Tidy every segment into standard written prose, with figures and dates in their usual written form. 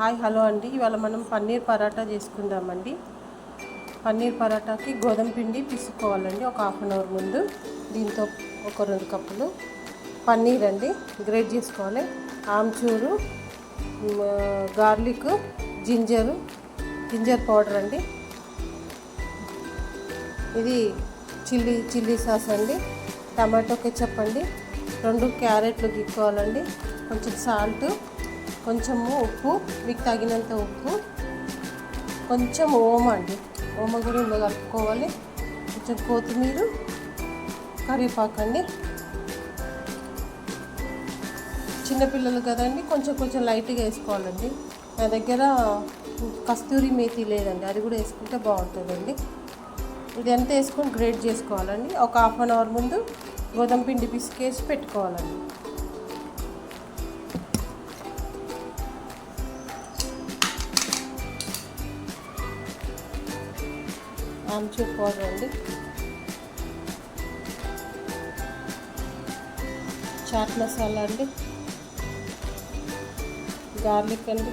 Hi hello అండి. ఇవాళ మనం పన్నీర్ పరాటా చేసుకుందామండి. పన్నీర్ పరాటాకి గోధుమ పిండి పిసుకోవాలండి ఒక హాఫ్ అన్ అవర్ ముందు. దీంతో ఒక 2 కప్పులు పన్నీర్ అండి గ్రేట్ చేసుకోవాలి. ఆమ్చూరు, గార్లిక్, జింజర్ పౌడర్ అండి. ఇది చిల్లీ సాస్ అండి. టమాటో కెచప్ అండి. 2 క్యారెట్లు గీక్కోవాలండి. కొంచెం సాల్ట్, కొంచెము ఉప్పు, మీకు తగినంత ఉప్పు, కొంచెం ఓమ అండి. ఓమ కూడా ఇందులో కలుపుకోవాలి. కొంచెం కొత్తిమీర, కరివేపాకు అండి. చిన్నపిల్లలు కదండి, కొంచెం లైట్గా వేసుకోవాలండి. నా దగ్గర కస్తూరి మేతి లేదండి, అది కూడా వేసుకుంటే బాగుంటుందండి. ఇది అంతా వేసుకొని గ్రేట్ చేసుకోవాలండి. ఒక హాఫ్ అన్ అవర్ ముందు గోధుమ పిండి పిసికేసి పెట్టుకోవాలండి. ఆమ్చూర్ పౌడర్ అండి, చాట్ మసాలా అండి, గార్లిక్ అండి,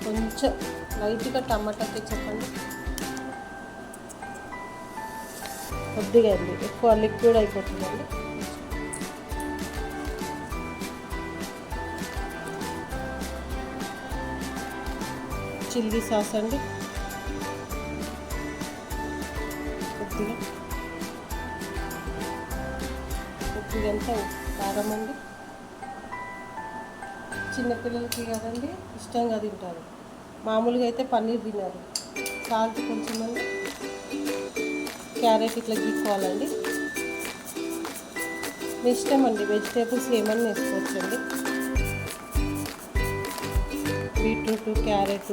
కొంచెం లైట్గా టమాటా కెచప్ అండి, కొద్దిగా అండి, ఎక్కువ లిక్విడ్ అయిపోతుందండి. చిల్లీ సాస్ అండి, కొద్దిగంతా కారం అండి. చిన్నపిల్లలకి కదండి ఇష్టంగా తింటారు, మామూలుగా అయితే పన్నీర్ తిన్నారు. సాల్ట్ కొంచెం అండి. క్యారెట్ ఇట్లా గీక్కోవాలండి. మీ ఇష్టం అండి, వెజిటేబుల్స్ ఏమన్నా వేసుకోవచ్చండి. బీట్రూట్, క్యారెట్,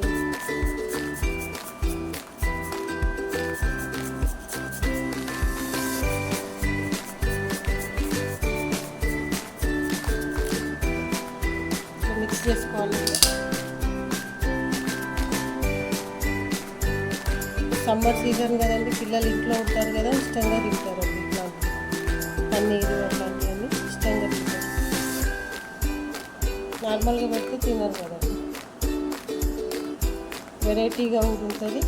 మిక్స్ చేసుకోవాలండి. సమ్మర్ సీజన్ కదండి, పిల్లలు ఇంట్లో ఉంటారు కదా, ఇష్టంగా తింటారండి. ఇట్లా పన్నీరు అట్లాంటివన్నీ ఇష్టంగా తింటారు. నార్మల్గా పెడితే తినరు కదండి, వెరైటీగా ఉంటుంది.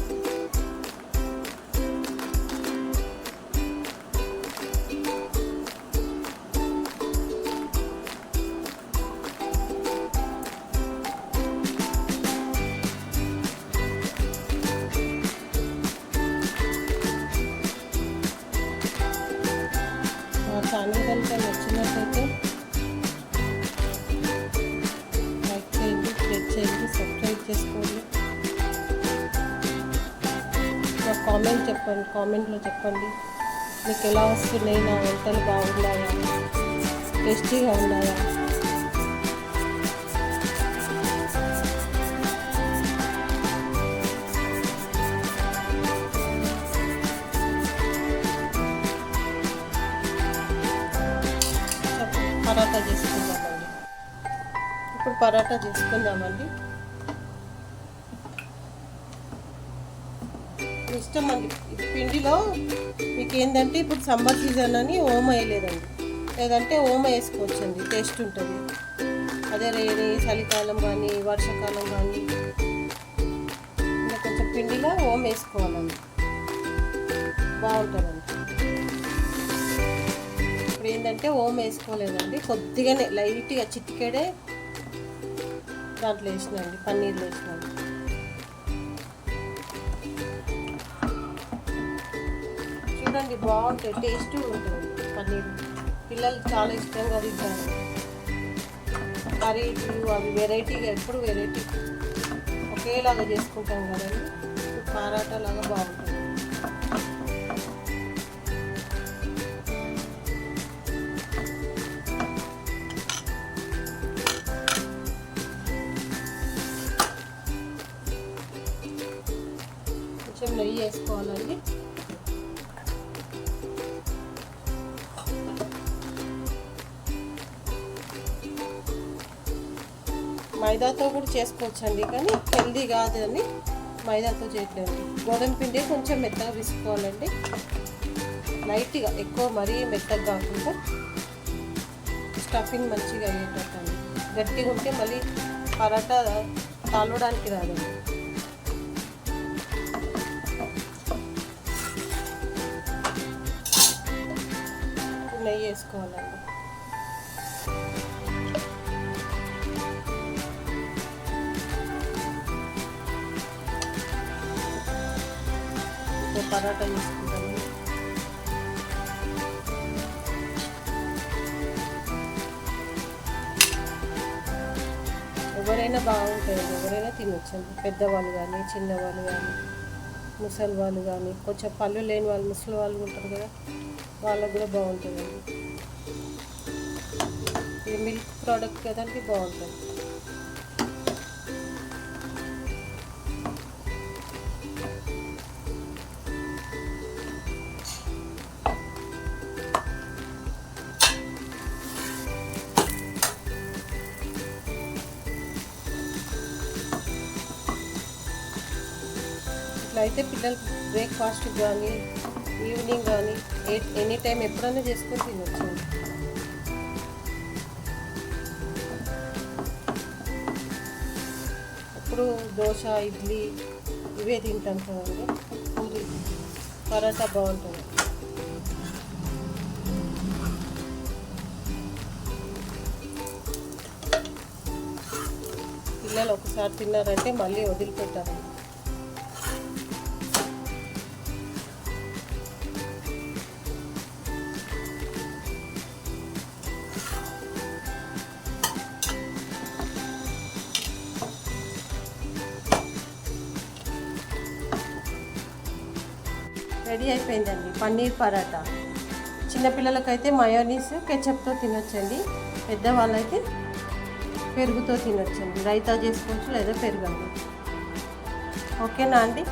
ఛానల్ కనుక నచ్చినట్లయితే లైక్ చేయండి, షేర్ చేయండి, సబ్స్క్రైబ్ చేసుకోండి. నాకు కామెంట్లో చెప్పండి మీకు ఎలా వస్తున్నాయి, నా వంటలు బాగున్నాయా, టేస్టీగా ఉన్నాయా. పరాటా చేసుకుందామండి. ఇప్పుడు పరాటా చేసుకుందామండి. ఇష్టం అండి. పిండిలో మీకు ఏంటంటే ఇప్పుడు సమ్మర్ సీజన్ అని ఓమ వేయలేదండి, లేదంటే ఓమ వేసుకోవచ్చండి, టేస్ట్ ఉంటుంది. అదే చలికాలం కానీ వర్షాకాలం కానీ ఇంకా కొంచెం పిండిలో ఓమ వేసుకోవాలండి, బాగుంటుందండి. ఇప్పుడు ఏంటంటే ఓమ వేసుకోలేదండి, కొద్దిగానే లైట్గా చిటికెడే దాంట్లో వేసినండి, పన్నీర్లో వేసినాను. చూడండి బాగుంటుంది, టేస్ట్ ఉంటుంది పన్నీర్. పిల్లలు చాలా ఇష్టంగా తింటారు. కర్రీలు అవి వెరైటీగా, ఎప్పుడు వెరైటీ ఒకేలాగా చేసుకుంటాం కదండి, పరాటా లాగా బాగుంటుంది. కొంచెం నెయ్యి వేసుకోవాలండి. మైదాతో కూడా చేసుకోవచ్చండి, కానీ హెల్దీ కాదు అని మైదాతో చేయట్లేదు. గోధుమ పిండి కొంచెం మెత్తగా తీసుకోవాలండి, లైట్గా, ఎక్కువ మరీ మెత్తగా కాకుండా స్టఫింగ్ మంచిగా అయ్యేటట్టు. గట్టిగా ఉంటే మళ్ళీ పరాటా తాలవడానికి రాదండి. నెయ్యి వేసుకోవాలండి. పరాటా చేసుకుంటాను. ఎవరైనా బాగుంటుంది, ఎవరైనా తినొచ్చండి. పెద్దవాళ్ళు కానీ, చిన్నవాళ్ళు కానీ, ముసలి వాళ్ళు కానీ, కొంచెం పళ్ళు లేని వాళ్ళు, ముసలి వాళ్ళు ఉంటారు కదా, వాళ్ళకు కూడా బాగుంటుందండి. ఇది మిల్క్ ప్రోడక్ట్ కదండి, బాగుంటుంది. ఇట్లా అయితే పిల్లలు బ్రేక్ఫాస్ట్ కానీ, ఈవినింగ్ కానీ, ఎనీ టైం ఎప్పుడైనా చేసుకొని తినొచ్చండి. ఇప్పుడు దోశ, ఇడ్లీ ఇవే తింటాం కదండి. పూరి, పరాటా బాగుంటుంది. పిల్లలు ఒకసారి తిన్నారంటే మళ్ళీ వదిలిపెట్టారు. రెడీ అయిపోయిందండి పన్నీర్ పరాటా. చిన్నపిల్లలకైతే మయోనీస్, కెచప్తో తినొచ్చండి. పెద్దవాళ్ళైతే పెరుగుతో తినొచ్చండి. రైతా చేసుకోవచ్చు లేదా పెరుగండి. ఓకేనా అండి?